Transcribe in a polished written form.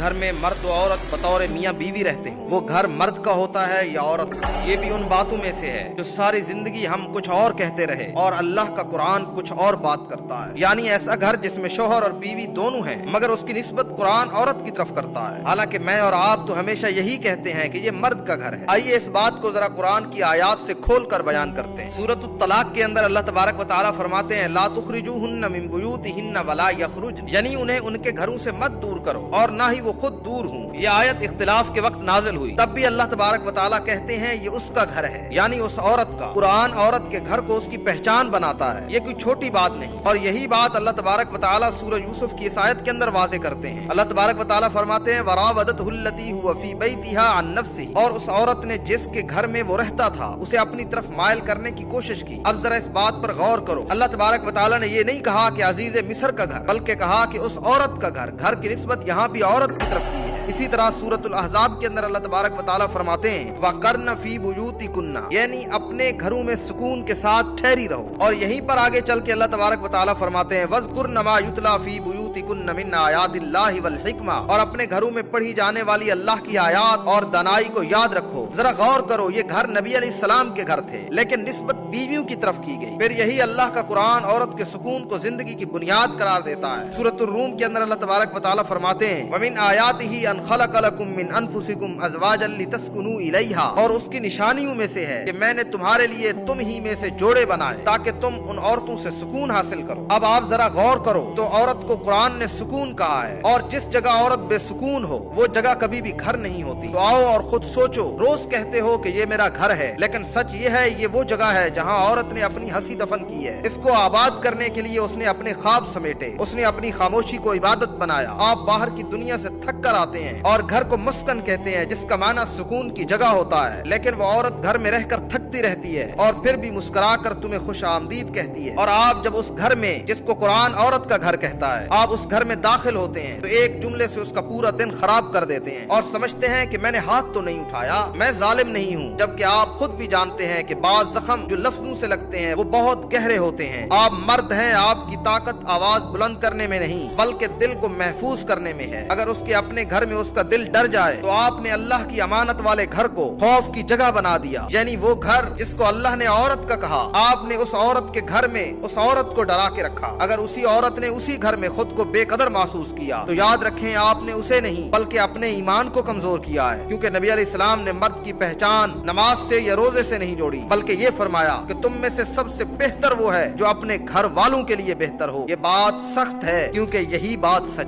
گھر میں مرد و عورت بطور میاں بیوی رہتے ہیں وہ گھر مرد کا ہوتا ہے یا عورت کا؟ یہ بھی ان باتوں میں سے ہے جو ساری زندگی ہم کچھ اور کہتے رہے اور اللہ کا قرآن کچھ اور بات کرتا ہے، یعنی ایسا گھر جس میں شوہر اور بیوی دونوں ہیں مگر اس کی نسبت قرآن عورت کی طرف کرتا ہے، حالانکہ میں اور آپ تو ہمیشہ یہی کہتے ہیں کہ یہ مرد کا گھر ہے۔ آئیے اس بات کو ذرا قرآن کی آیات سے کھول کر بیان کرتے ہیں۔ سورۃ الطلاق کے اندر اللہ تبارک و تعالیٰ فرماتے ہیں لا تخرجوہن من بیوتہن ولا یخرجن، یعنی انہیں ان کے گھروں سے مت دور کرو اور نہ ہی وہ خود دور ہوں۔ یہ آیت اختلاف کے وقت نازل ہوئی، تب بھی اللہ تبارک و تعالیٰ کہتے ہیں یہ اس کا گھر ہے، یعنی اس عورت کا۔ قرآن عورت کے گھر کو اس کی پہچان بناتا ہے، یہ کوئی چھوٹی بات نہیں، اور یہی بات اللہ تبارک و تعالیٰ سورہ یوسف کی اس آیت کے اندر واضح کرتے ہیں۔ اللہ تبارک و تعالیٰ فرماتے ہیں وراودته التي هو في بيتها عن نفسه، اور اس عورت نے جس کے گھر میں وہ رہتا تھا اسے اپنی طرف مائل کرنے کی کوشش کی۔ اب ذرا اس بات پر غور کرو، اللہ تبارک و تعالیٰ نے یہ نہیں کہا کہ عزیز مصر کا گھر، بلکہ کہا کہ اس عورت کا گھر کی نسبت یہاں بھی عورت کی طرف کی ہے۔ اسی طرح سورۃ الاحزاب کے اندر اللہ تبارک و تعالیٰ فرماتے ہیں وَقَرْنَ فِي بُيُوتِكُنَّ، یعنی اپنے گھروں میں سکون کے ساتھ ٹھہری رہو۔ اور یہیں پر آگے چل کے اللہ تبارک و تعالیٰ فرماتے ہیں وَاذْكُرْنَ مَا يُتْلَى فِي بُيُوتِكُنَّ مِنْ آيَاتِ اللَّهِ وَالْحِكْمَةِ، اور اپنے گھروں میں پڑھی جانے والی اللہ کی آیات اور دانائی کو یاد رکھو۔ ذرا غور کرو، یہ گھر نبی علیہ السلام کے گھر تھے لیکن نسبت بیویوں کی طرف کی گئی۔ پھر یہی اللہ کا قرآن عورت کے سکون کو زندگی کی بنیاد قرار دیتا ہے۔ سورۃ الروم کے اندر اللہ تبارک و تعالیٰ فرماتے ہیں وَمِنْ آيَاتِهِ أَنْ خَلَقَ لَكُم مِّنْ أَنفُسِكُمْ أَزْوَاجًا لِتَسْكُنُوا إِلَيْهَا، اور اس کی نشانیوں میں سے ہے کہ میں نے تمہارے لیے تم ہی میں سے جوڑے بنائے تاکہ تم ان عورتوں سے سکون حاصل کرو۔ اب آپ ذرا غور کرو تو عورت کو قرآن نے سکون کہا ہے، اور جس جگہ عورت بے سکون ہو وہ جگہ کبھی بھی گھر نہیں ہوتی۔ تو آؤ اور خود سوچو، روز کہتے ہو کہ یہ میرا گھر ہے، لیکن سچ یہ ہے یہ وہ جگہ ہے جہاں عورت نے اپنی ہنسی دفن کی ہے۔ اس کو آباد کرنے کے لیے اس نے اپنے خواب سمیٹے، اس نے اپنی خاموشی کو عبادت بنایا۔ آپ باہر کی دنیا سے تھک کر آتے ہیں اور گھر کو مسکن کہتے ہیں جس کا معنی سکون کی جگہ ہوتا ہے، لیکن وہ عورت گھر میں رہ کر تھکتی رہتی ہے اور پھر بھی مسکرا کر تمہیں خوش آمدید کہتی ہے۔ اور آپ جب اس گھر میں جس کو قرآن عورت کا گھر کہتا ہے آپ اس گھر میں داخل ہوتے ہیں تو ایک جملے سے اس کا پورا دن خراب کر دیتے ہیں اور سمجھتے ہیں کہ میں نے ہاتھ تو نہیں اٹھایا، میں ظالم نہیں ہوں، جبکہ آپ خود بھی جانتے ہیں کہ بعض زخم جو لفظوں سے لگتے ہیں وہ بہت گہرے ہوتے ہیں۔ آپ مرد ہیں، آپ کی طاقت آواز بلند کرنے میں نہیں بلکہ دل کو محفوظ کرنے میں ہے۔ اگر اس کے اپنے گھر میں اس کا دل ڈر جائے تو آپ نے اللہ کی امانت والے گھر کو خوف کی جگہ بنا دیا، یعنی وہ گھر جس کو اللہ نے عورت کا کہا آپ نے اس عورت کے گھر میں اس عورت کو ڈرا کے رکھا۔ اگر اسی عورت نے اسی گھر میں خود کو بے قدر محسوس کیا تو یاد رکھیں آپ نے اسے نہیں بلکہ اپنے ایمان کو کمزور کیا ہے، کیونکہ نبی علیہ السلام نے مرد کی پہچان نماز سے یا روزے سے نہیں جوڑی بلکہ یہ فرمایا کہ تم میں سے سب سے بہتر وہ ہے جو اپنے گھر والوں کے لیے بہتر ہو۔ یہ بات سخت ہے کیونکہ یہی بات سچ ہے۔